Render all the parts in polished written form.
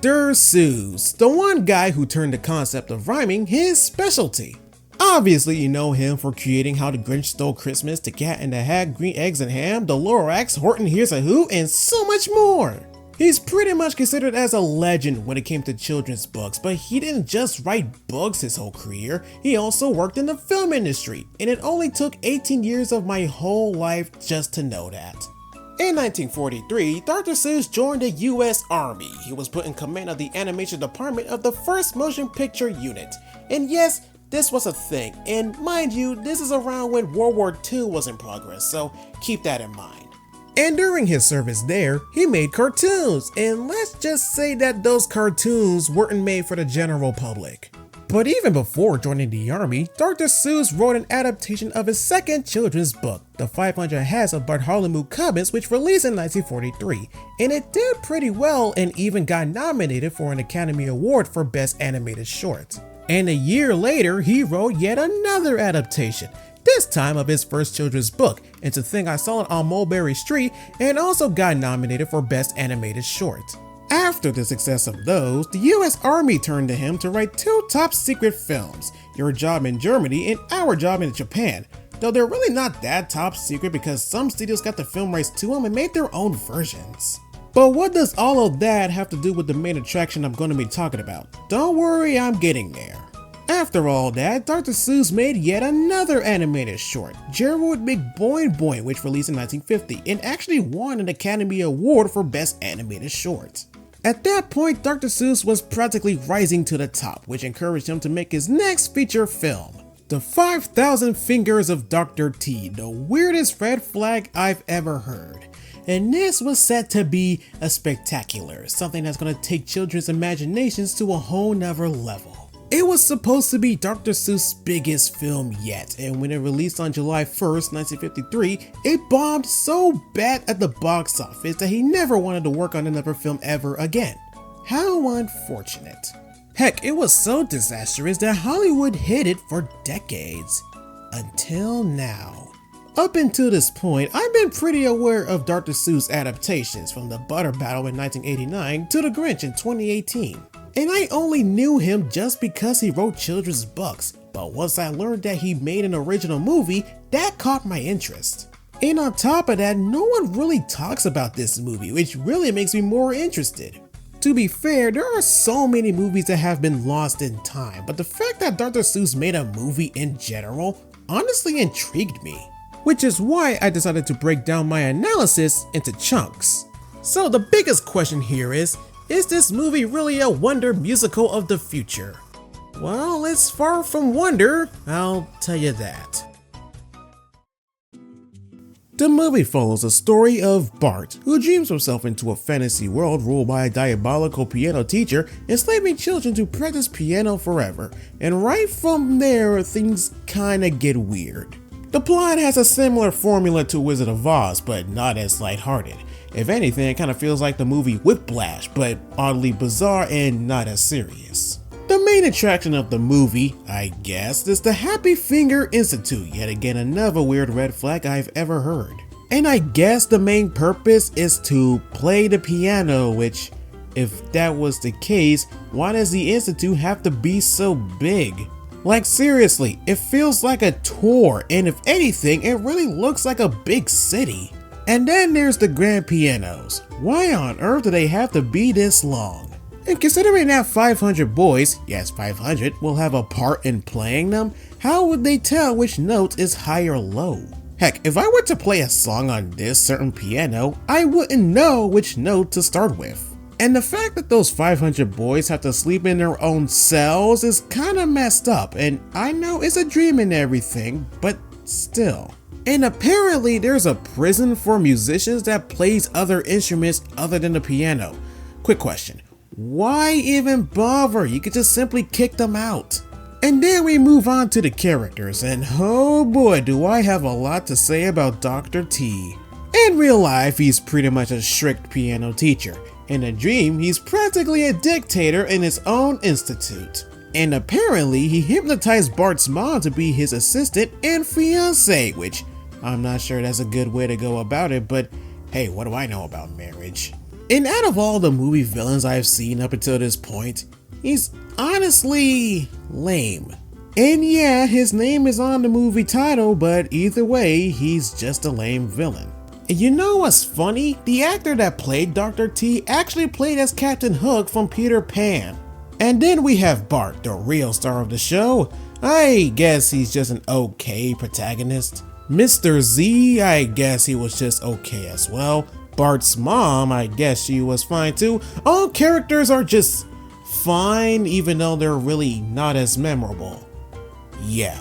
Dr. Seuss, the one guy who turned the concept of rhyming his specialty. Obviously, you know him for creating How the Grinch Stole Christmas, The Cat in the Hat, Green Eggs and Ham, The Lorax, Horton Hears a Who, and so much more. He's pretty much considered as a legend when it came to children's books, but he didn't just write books his whole career, he also worked in the film industry, and it only took 18 years of my whole life just to know that. In 1943, Dr. Seuss joined the US Army. He was put in command of the animation department of the 1st Motion Picture Unit. And yes, this was a thing, and mind you, this is around when World War II was in progress, so keep that in mind. And during his service there, he made cartoons, and let's just say that those cartoons weren't made for the general public. But even before joining the army, Dr. Seuss wrote an adaptation of his second children's book, The 500 Hats of Bartholomew Cubbins, which released in 1943, and it did pretty well and even got nominated for an Academy Award for Best Animated Short. And a year later, he wrote yet another adaptation, this time of his first children's book, It's a Thing I Saw on Mulberry Street, and also got nominated for Best Animated Short. After the success of those, the US Army turned to him to write 2 top secret films, Your Job in Germany and Our Job in Japan, though they're really not that top secret because some studios got the film rights to them and made their own versions. But what does all of that have to do with the main attraction I'm going to be talking about? Don't worry, I'm getting there. After all that, Dr. Seuss made yet another animated short, Gerald McBoing Boing, which released in 1950 and actually won an Academy Award for Best Animated Short. At that point, Dr. Seuss was practically rising to the top, which encouraged him to make his next feature film, The 5,000 Fingers of Dr. T, the weirdest red flag I've ever heard. And this was set to be a spectacular, something that's going to take children's imaginations to a whole nother level. It was supposed to be Dr. Seuss' biggest film yet, and when it released on July 1st, 1953, it bombed so bad at the box office that he never wanted to work on another film ever again. How unfortunate. Heck, it was so disastrous that Hollywood hid it for decades. Until now. Up until this point, I've been pretty aware of Dr. Seuss adaptations, from The Butter Battle in 1989 to The Grinch in 2018. And I only knew him just because he wrote children's books, but once I learned that he made an original movie, that caught my interest. And on top of that, no one really talks about this movie, which really makes me more interested. To be fair, there are so many movies that have been lost in time, but the fact that Dr. Seuss made a movie in general honestly intrigued me. Which is why I decided to break down my analysis into chunks. So the biggest question here is this movie really a wonder musical of the future? Well, it's far from wonder, I'll tell you that. The movie follows the story of Bart, who dreams himself into a fantasy world ruled by a diabolical piano teacher, enslaving children to practice piano forever, and right from there things kinda get weird. The plot has a similar formula to Wizard of Oz, but not as lighthearted. If anything, it kind of feels like the movie Whiplash, but oddly bizarre and not as serious. The main attraction of the movie, I guess, is the Happy Finger Institute, yet again another weird red flag I've ever heard. And I guess the main purpose is to play the piano, which, if that was the case, why does the institute have to be so big? Like seriously, it feels like a tour, and if anything, it really looks like a big city. And then there's the grand pianos. Why on earth do they have to be this long? And considering that 500 boys, yes 500, will have a part in playing them, how would they tell which note is high or low? Heck, if I were to play a song on this certain piano, I wouldn't know which note to start with. And the fact that those 500 boys have to sleep in their own cells is kinda messed up, and I know it's a dream and everything, but still. And apparently there's a prison for musicians that plays other instruments other than the piano. Quick question, why even bother? You could just simply kick them out. And then we move on to the characters, and oh boy do I have a lot to say about Dr. T. In real life, he's pretty much a strict piano teacher. In a dream, he's practically a dictator in his own institute. And apparently he hypnotized Bart's mom to be his assistant and fiancée, which I'm not sure that's a good way to go about it, but hey, what do I know about marriage? And out of all the movie villains I've seen up until this point, he's honestly lame. And yeah, his name is on the movie title, but either way, he's just a lame villain. And you know what's funny? The actor that played Dr. T actually played as Captain Hook from Peter Pan. And then we have Bart, the real star of the show. I guess he's just an okay protagonist. Mr. Z, I guess he was just okay as well. Bart's mom, I guess she was fine too. All characters are just fine, even though they're really not as memorable. Yeah.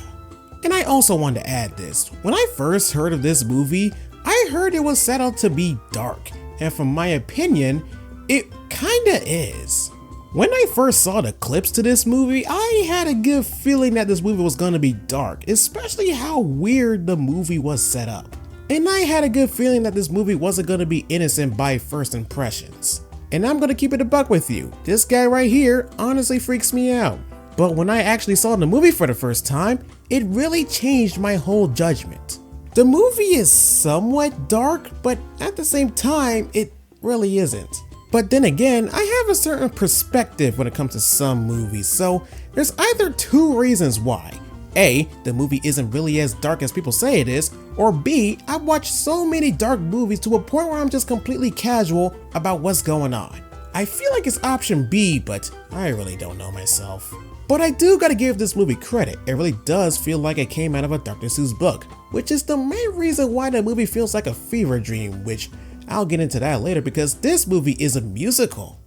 And I also want to add this. When I first heard of this movie, I heard it was set out to be dark. And from my opinion, it kinda is. When I first saw the clips to this movie, I had a good feeling that this movie was gonna be dark, especially how weird the movie was set up. And I had a good feeling that this movie wasn't gonna be innocent by first impressions. And I'm gonna keep it a buck with you. This guy right here honestly freaks me out. But when I actually saw the movie for the first time, it really changed my whole judgment. The movie is somewhat dark, but at the same time, it really isn't. But then again, I have a certain perspective when it comes to some movies, so there's either two reasons why. A, the movie isn't really as dark as people say it is, or B, I've watched so many dark movies to a point where I'm just completely casual about what's going on. I feel like it's option B, but I really don't know myself. But I do gotta give this movie credit. It really does feel like it came out of a Dr. Seuss book, which is the main reason why the movie feels like a fever dream, which I'll get into that later because this movie is a musical.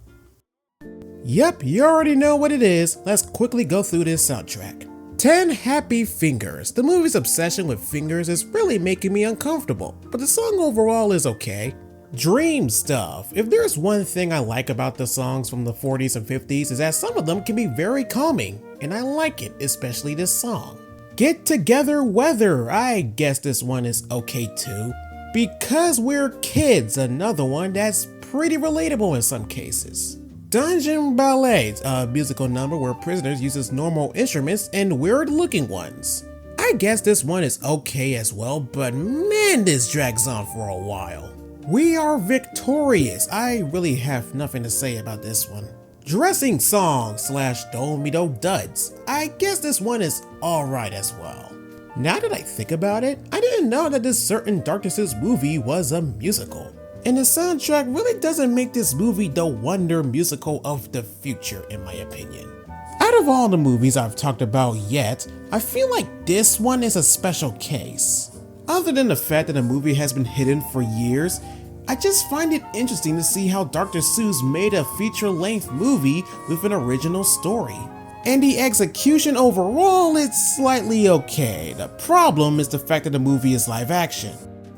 Yep, you already know what it is. Let's quickly go through this soundtrack. 10 Happy Fingers. The movie's obsession with fingers is really making me uncomfortable, but the song overall is okay. Dream Stuff. If there's one thing I like about the songs from the 40s and 50s is that some of them can be very calming, and I like it, especially this song. Get Together Weather. I guess this one is okay too. Because We're Kids, another one that's pretty relatable in some cases. Dungeon Ballet, a musical number where prisoners uses normal instruments and weird looking ones. I guess this one is okay as well, but man, this drags on for a while. We Are Victorious. I really have nothing to say about this one. Dressing Song / Do Me Do Duds. I guess this one is alright as well. Now that I think about it, I didn't know that this certain Dr. Seuss movie was a musical. And the soundtrack really doesn't make this movie the wonder musical of the future, in my opinion. Out of all the movies I've talked about yet, I feel like this one is a special case. Other than the fact that the movie has been hidden for years, I just find it interesting to see how Dr. Seuss made a feature-length movie with an original story. And the execution overall is slightly okay. The problem is the fact that the movie is live action.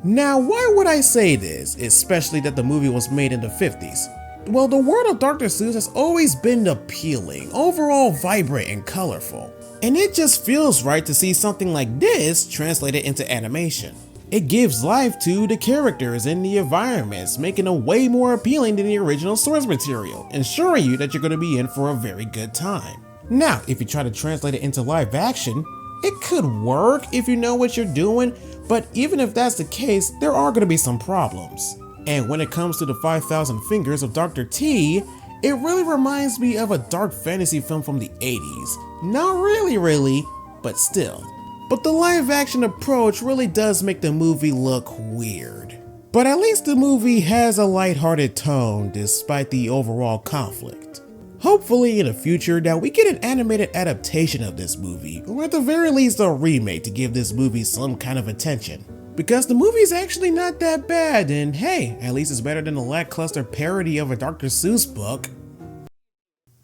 Now, why would I say this, especially that the movie was made in the 50s? Well, the world of Dr. Seuss has always been appealing, overall vibrant and colorful. And it just feels right to see something like this translated into animation. It gives life to the characters and the environments, making them way more appealing than the original source material, ensuring you that you're going to be in for a very good time. Now, if you try to translate it into live action, it could work if you know what you're doing, but even if that's the case, there are going to be some problems. And when it comes to the 5,000 Fingers of Dr. T, it really reminds me of a dark fantasy film from the 80s. Not really, but still. But the live action approach really does make the movie look weird. But at least the movie has a lighthearted tone despite the overall conflict. Hopefully in the future that we get an animated adaptation of this movie, or at the very least a remake to give this movie some kind of attention. Because the movie's actually not that bad, and hey, at least it's better than a lackluster parody of a Dr. Seuss book.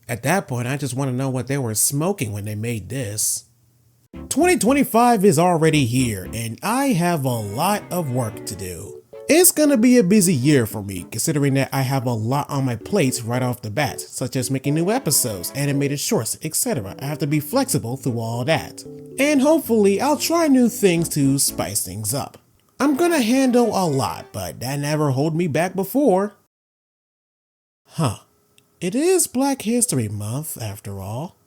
At that point, I just want to know what they were smoking when they made this. 2025 is already here, and I have a lot of work to do. It's gonna be a busy year for me, considering that I have a lot on my plate right off the bat, such as making new episodes, animated shorts, etc. I have to be flexible through all that. And hopefully, I'll try new things to spice things up. I'm gonna handle a lot, but that never held me back before. It is Black History Month, after all.